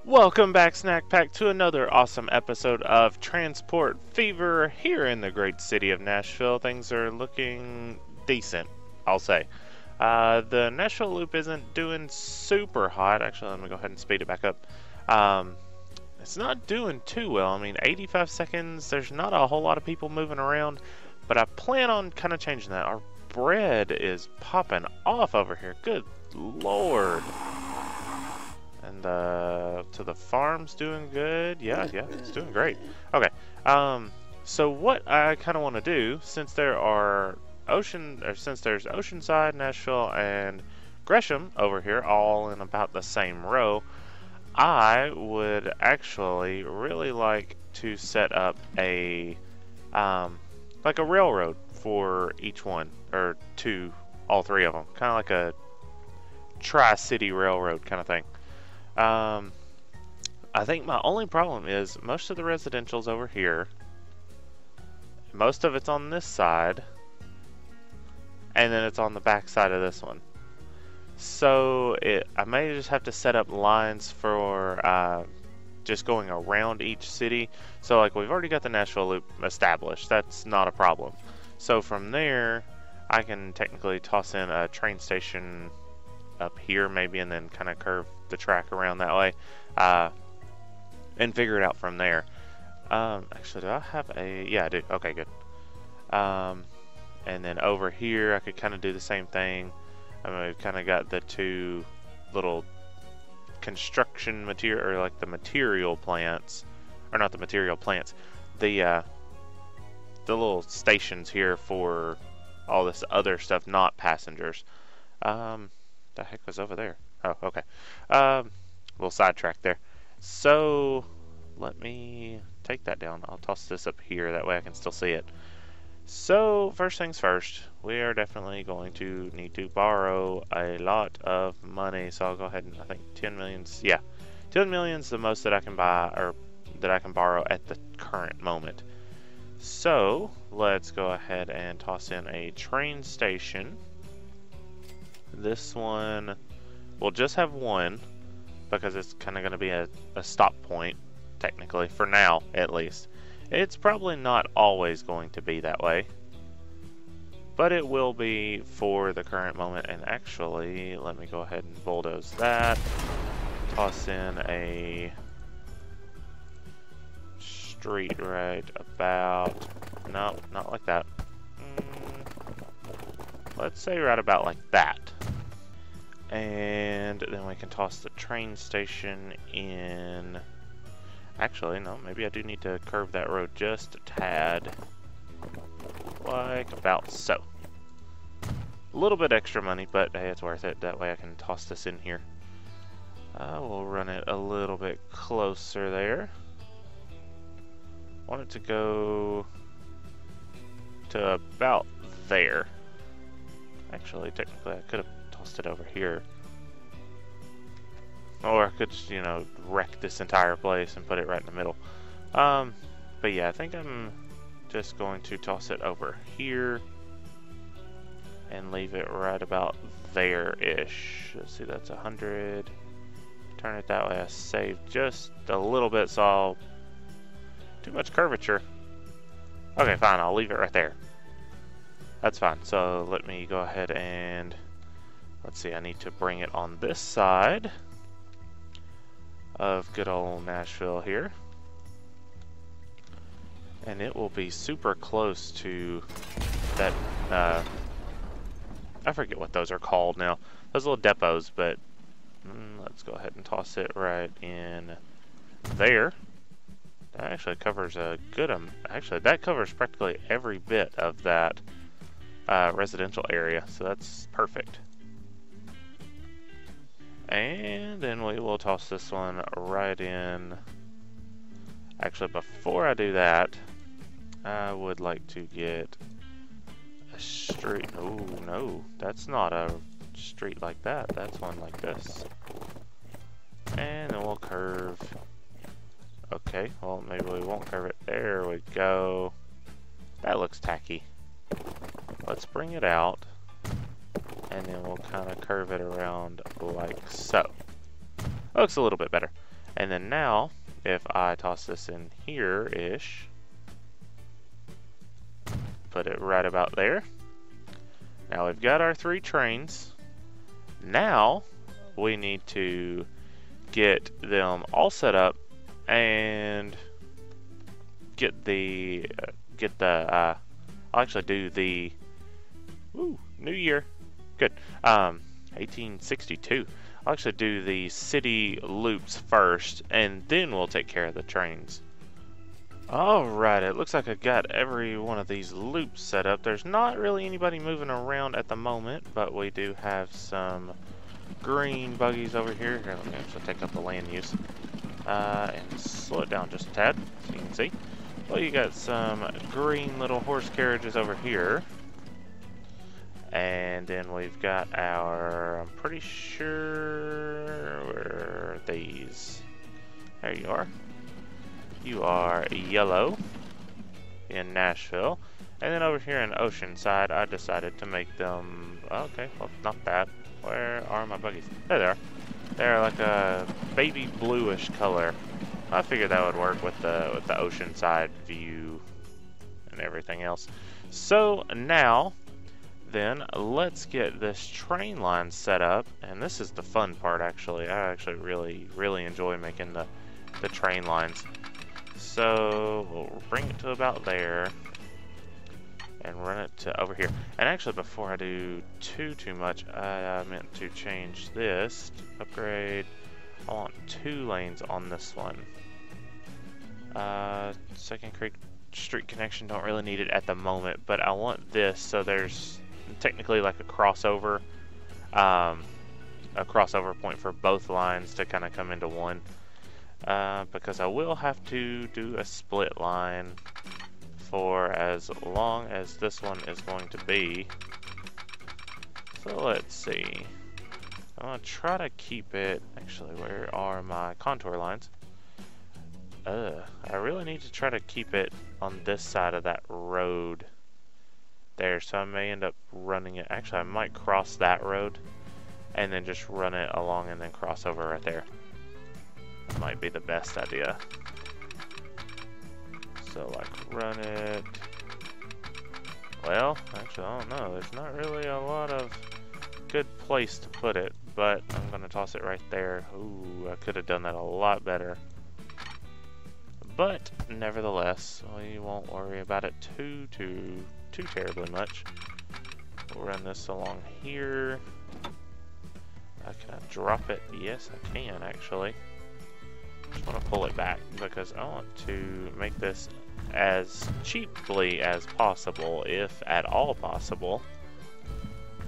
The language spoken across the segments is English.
Welcome back, Snack Pack, to another awesome episode of Transport Fever here in the great city of Nashville. Things are looking decent, I'll say. The Nashville loop isn't doing super hot. Actually, let me go ahead and speed it back up. It's not doing too well. I mean, 85 seconds, there's not a whole lot of people moving around, but I plan on kind of changing that. Our bread is popping off over here. Good Lord. And to the farm's doing good. Yeah, it's doing great. Okay. So what I kind of want to do, since there's Oceanside, Nashville, and Gresham over here, all in about the same row, I would actually really like to set up a like a railroad for each one, or all three of them, kind of like a tri-city railroad kind of thing. I think my only problem is most of the residential's over here. Most of it's on this side. And then it's on the back side of this one. So I may just have to set up lines for just going around each city. So like we've already got the Nashville loop established. That's not a problem. So from there, I can technically toss in a train station up here maybe, and then kind of curve the track around that way, and figure it out from there. Actually, do I have a... Yeah, I do. Okay, good. And then over here, I could kind of do the same thing. I mean, we've kind of got the two little construction material, or like the material plants, or not the material plants, the little stations here for all this other stuff, not passengers. The heck was over there? Oh, okay. Little sidetrack there. So let me take that down. I'll toss this up here, that way I can still see it. So first things first, we are definitely going to need to borrow a lot of money. So I'll go ahead and, I think 10 million's, yeah, 10 million's the most that I can buy, or that I can borrow at the current moment. So let's go ahead and toss in a train station. This one will just have one, because it's kind of going to be a stop point, technically, for now, at least. It's probably not always going to be that way, but it will be for the current moment. And actually, let me go ahead and bulldoze that. Toss in a street right about... No, not like that. Let's say right about like that. And then we can toss the train station in. Actually, no, maybe I do need to curve that road just a tad. Like about so. A little bit extra money, but hey, it's worth it. That way I can toss this in here. We'll run it a little bit closer there. Want it to go to about there. Actually, technically, I could have tossed it over here. Or I could just, you know, wreck this entire place and put it right in the middle. But yeah, I think I'm just going to toss it over here and leave it right about there-ish. Let's see, that's 100. Turn it that way. I saved just a little bit, so I'll... Too much curvature. Okay, fine. I'll leave it right there. That's fine. So let me go ahead and... Let's see, I need to bring it on this side of good old Nashville here. And it will be super close to that, I forget what those are called now. Those little depots, but let's go ahead and toss it right in there. That actually covers a good actually, that covers practically every bit of that residential area, so that's perfect. And then we will toss this one right in. Actually, before I do that, I would like to get a street. Oh, no, that's not a street like that. That's one like this. And then we'll curve. Okay, well, maybe we won't curve it. There we go. That looks tacky. Let's bring it out. And then we'll kind of curve it around like so. Looks a little bit better. And then now, if I toss this in here-ish, put it right about there. Now we've got our 3 trains. Now we need to get them all set up and I'll actually do the New Year. Good. 1862. I'll actually do the city loops first, and then we'll take care of the trains. Alright, it looks like I got every one of these loops set up. There's not really anybody moving around at the moment, but we do have some green buggies over here. Here, let me actually take up the land use. And slow it down just a tad, so you can see. Well, you got some green little horse carriages over here. And then we've got our, I'm pretty sure, where are these? There you are. You are yellow in Nashville. And then over here in Oceanside, I decided to make them, okay, well, not that. Where are my buggies? There they are. They're like a baby bluish color. I figured that would work with the Oceanside view and everything else. So now, then, let's get this train line set up. And this is the fun part, actually. I actually really enjoy making the train lines. So we'll bring it to about there and run it to over here. And actually, before I do too much, I meant to change this to upgrade. I want 2 lanes on this one. Second Creek Street connection, don't really need it at the moment, but I want this so there's technically like a crossover point for both lines to kind of come into one. Because I will have to do a split line for as long as this one is going to be. So let's see. I'm going to try to keep it, actually, where are my contour lines? I really need to try to keep it on this side of that road there, so I may end up running it. Actually, I might cross that road and then just run it along and then cross over right there. Might be the best idea. So like run it. Well, actually I don't know. There's not really a lot of good place to put it, but I'm gonna toss it right there. Ooh, I could have done that a lot better. But nevertheless, we won't worry about it too terribly much. We'll run this along here. Can I drop it? Yes, I can actually. Just want to pull it back because I want to make this as cheaply as possible, if at all possible.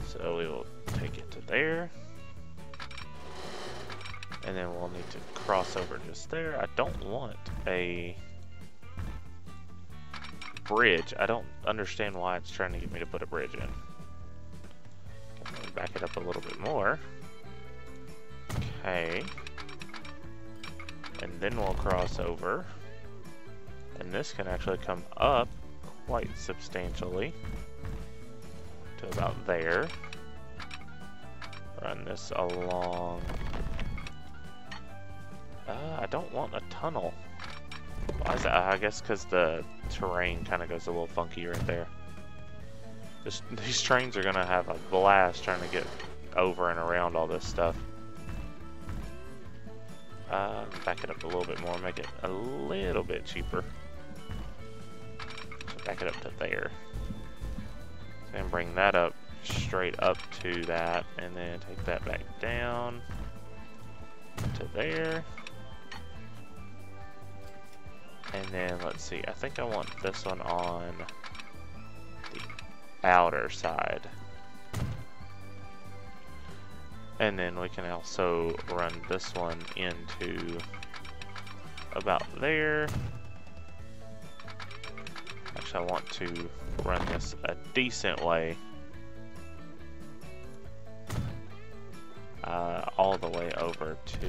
So we will take it to there. And then we'll need to cross over just there. I don't want a bridge. I don't understand why it's trying to get me to put a bridge in. Okay, back it up a little bit more. Okay. And then we'll cross over. And this can actually come up quite substantially to about there. Run this along. I don't want a tunnel. Why is that? I guess because the terrain kind of goes a little funky right there. These trains are going to have a blast trying to get over and around all this stuff. Back it up a little bit more, make it a little bit cheaper. So back it up to there. And bring that up straight up to that, and then take that back down to there. And then let's see, I think I want this one on the outer side. And then we can also run this one into about there. Actually, I want to run this a decent way. All the way over to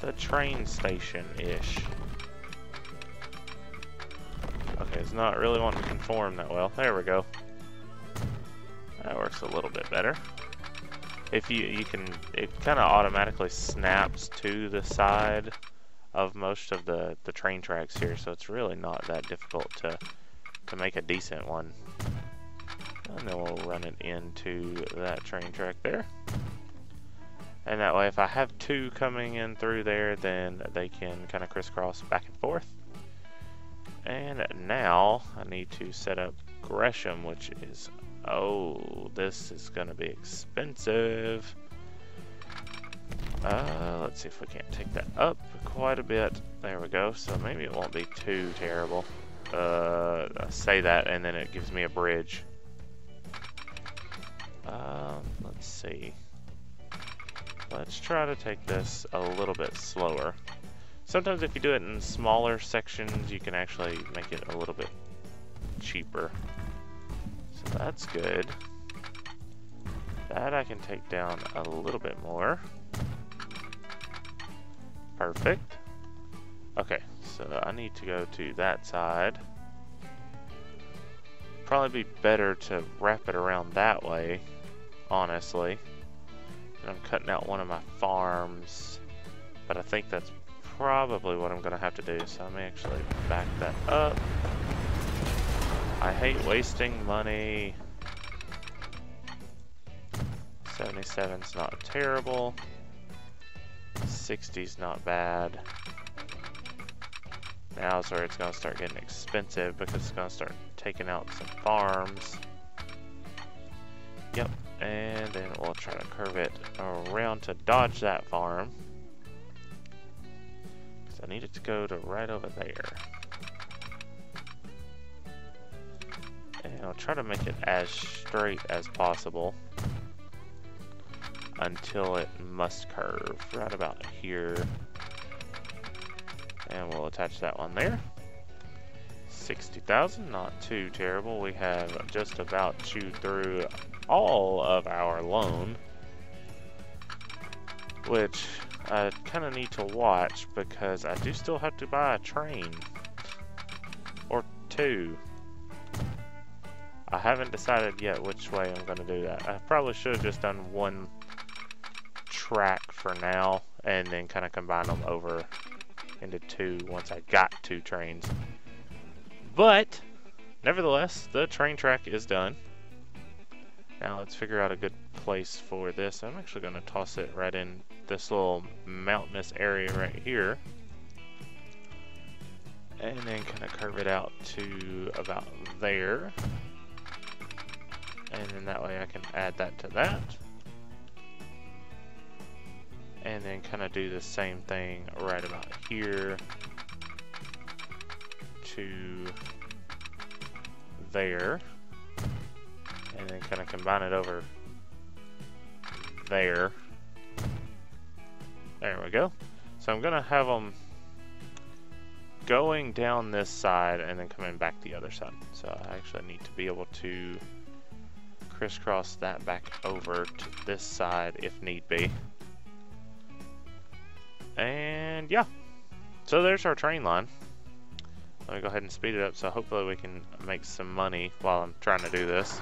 the train station-ish. Okay, it's not really wanting to conform that well. There we go. That works a little bit better. if you can, it kind of automatically snaps to the side of most of the train tracks here, so it's really not that difficult to make a decent one. And then we'll run it into that train track there. And that way, if I have two coming in through there, then they can kind of crisscross back and forth. And now I need to set up Gresham, which is, oh, this is going to be expensive. Let's see if we can't take that up quite a bit. There we go. So maybe it won't be too terrible. I say that, and then it gives me a bridge. Let's see. Let's try to take this a little bit slower. Sometimes if you do it in smaller sections, you can actually make it a little bit cheaper. So that's good. That I can take down a little bit more. Perfect. Okay, so I need to go to that side. Probably be better to wrap it around that way, honestly. And I'm cutting out one of my farms, but I think that's probably what I'm gonna have to do, so I may actually back that up. I hate wasting money. 77's not terrible. 60's not bad. Now's where it's gonna start getting expensive because it's gonna start taking out some farms. Yep, and then we'll try to curve it around to dodge that farm. Because I need it to go to right over there. And I'll try to make it as straight as possible until it must curve right about here. And we'll attach that one there. 60,000, not too terrible. We have just about chewed through all of our loan, which I kind of need to watch because I do still have to buy a train or two. I haven't decided yet which way I'm going to do that. I probably should have just done one track for now and then kind of combine them over into two once I got two trains. But nevertheless, the train track is done. Now let's figure out a good place for this. I'm actually going to toss it right in this little mountainous area right here. And then kind of curve it out to about there. And then that way I can add that to that. And then kind of do the same thing right about here to there. And then kind of combine it over there. There we go. So I'm going to have them going down this side and then coming back the other side. So I actually need to be able to crisscross that back over to this side if need be. And yeah, so there's our train line. Let me go ahead and speed it up so hopefully we can make some money while I'm trying to do this.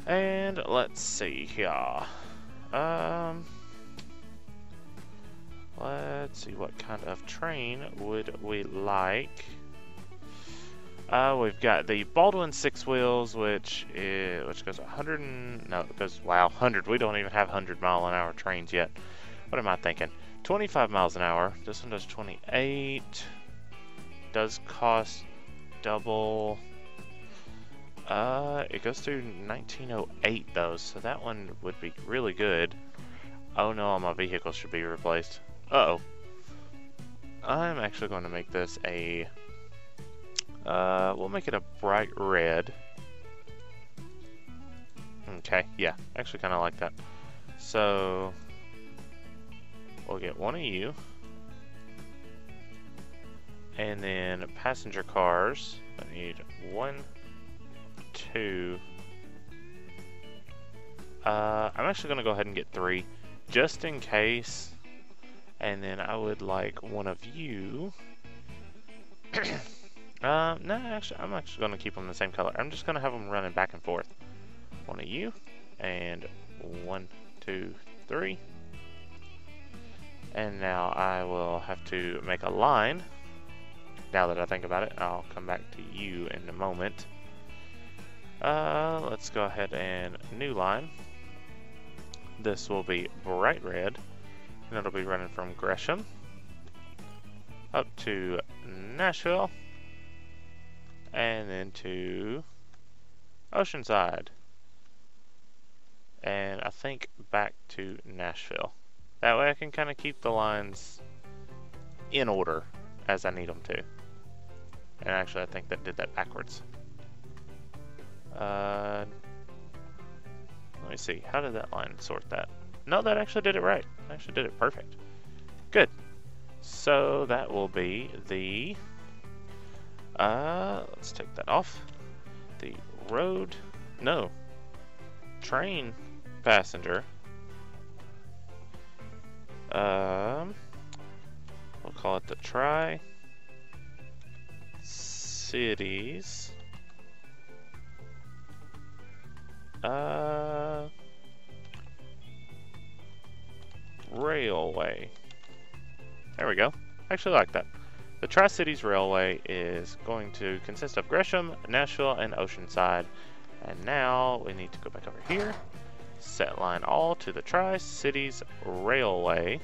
And let's see here. Let's see, what kind of train would we like? We've got the Baldwin 6 wheels, which goes 100 and, no, it goes, wow, 100. We don't even have 100-mile-an-hour trains yet. What am I thinking? 25 miles an hour. This one does 28. Does cost double. It goes through 1908 though, so that one would be really good. Oh no, all my vehicles should be replaced. Uh-oh. I'm actually going to make this a, we'll make it a bright red. Okay, yeah, actually kind of like that. So we'll get one of you. And then passenger cars, I need 1, 2. I'm actually going to go ahead and get 3, just in case. And then I would like one of you. No, actually, I'm actually going to keep them the same color. I'm just going to have them running back and forth. One of you, and 1, 2, 3. And now I will have to make a line. Now that I think about it, I'll come back to you in a moment. Let's go ahead and new line. This will be bright red, and it'll be running from Gresham up to Nashville, and then to Oceanside, and I think back to Nashville. That way I can kind of keep the lines in order as I need them to. And actually I think that did that backwards. Let me see, how did that line sort that? No, that actually did it right. Actually did it perfect. Good. So that will be the, let's take that off. The road, no, train passenger. We'll call it the Tri-Cities Railway. There we go. I actually like that. The Tri-Cities Railway is going to consist of Gresham, Nashville, and Oceanside. And now we need to go back over here. Set line all to the Tri-Cities Railway.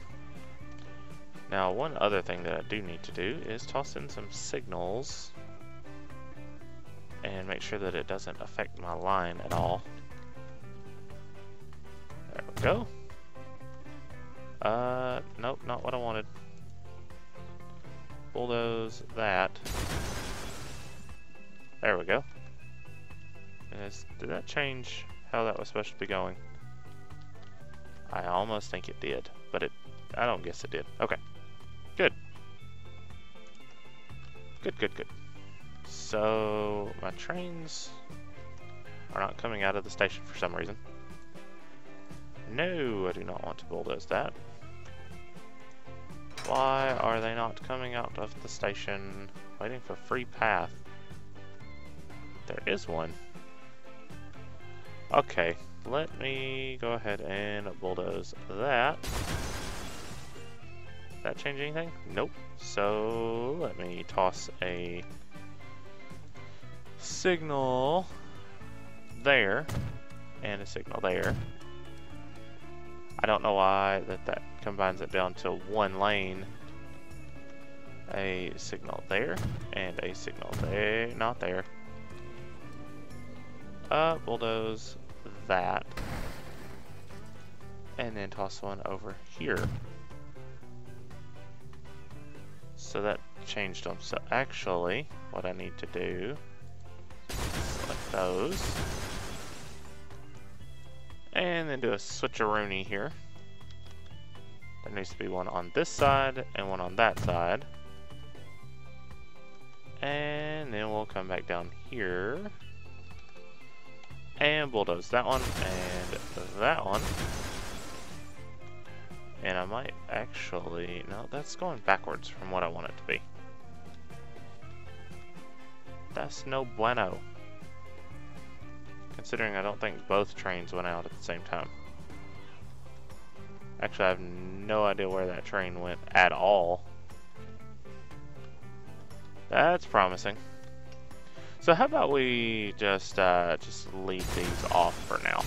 Now, one other thing that I do need to do is toss in some signals and make sure that it doesn't affect my line at all. There we go. Nope, not what I wanted. Bulldoze that. There we go. Did that change how that was supposed to be going? I almost think it did, but I don't guess it did. Okay. Good. Good. So, my trains are not coming out of the station for some reason. No, I do not want to bulldoze that. Why are they not coming out of the station? Waiting for free path. There is one. Okay, let me go ahead and bulldoze that. That change anything? Nope. So let me toss a signal there and a signal there. I don't know why that combines it down to one lane. A signal there and a signal there, not there. Bulldoze that. And then toss one over here. So that changed them. So actually, what I need to do, select those. And then do a switcheroony here. There needs to be one on this side and one on that side. And then we'll come back down here. And bulldoze that one and that one. And I might actually, no, that's going backwards from what I want it to be. That's no bueno. Considering I don't think both trains went out at the same time. Actually, I have no idea where that train went at all. That's promising. So how about we just leave these off for now.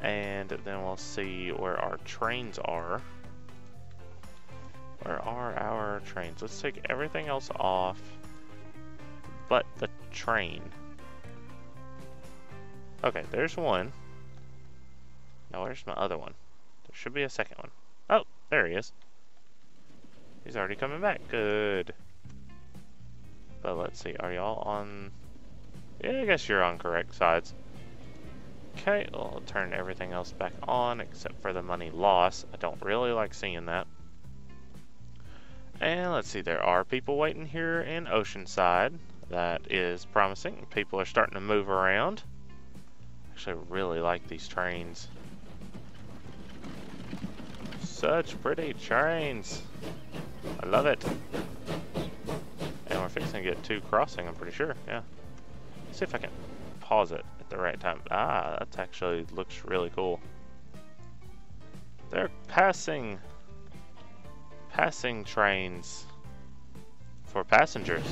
And then we'll see where our trains are. Where are our trains? Let's take everything else off but the train. Okay, there's one. Now where's my other one? There should be a second one. Oh, there he is. He's already coming back. Good. But let's see, are y'all on... Yeah, I guess you're on correct sides. Okay, well, I'll turn everything else back on except for the money loss. I don't really like seeing that. And let's see, there are people waiting here in Oceanside. That is promising. People are starting to move around. Actually, I really like these trains. Such pretty trains. I love it. And we're fixing to get two crossing, I'm pretty sure. Yeah. Let's see if I can pause it at the right time. Ah, that actually looks really cool. They're passing trains for passengers.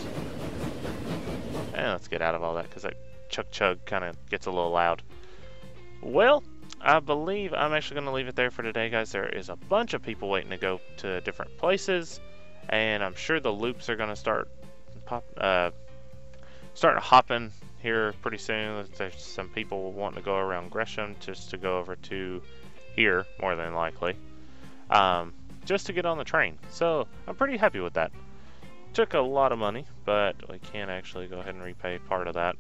And let's get out of all that because that chug kind of gets a little loud. Well, I believe I'm actually going to leave it there for today, guys. There is a bunch of people waiting to go to different places, and I'm sure the loops are going to start hopping here pretty soon. There's some people wanting to go around Gresham just to go over to here, more than likely, just to get on the train. So I'm pretty happy with that. Took a lot of money, but we can actually go ahead and repay part of that.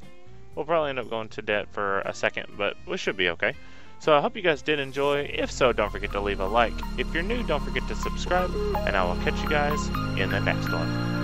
We'll probably end up going to debt for a second, but we should be okay. So I hope you guys did enjoy. If so, don't forget to leave a like. If you're new, don't forget to subscribe, and I will catch you guys in the next one.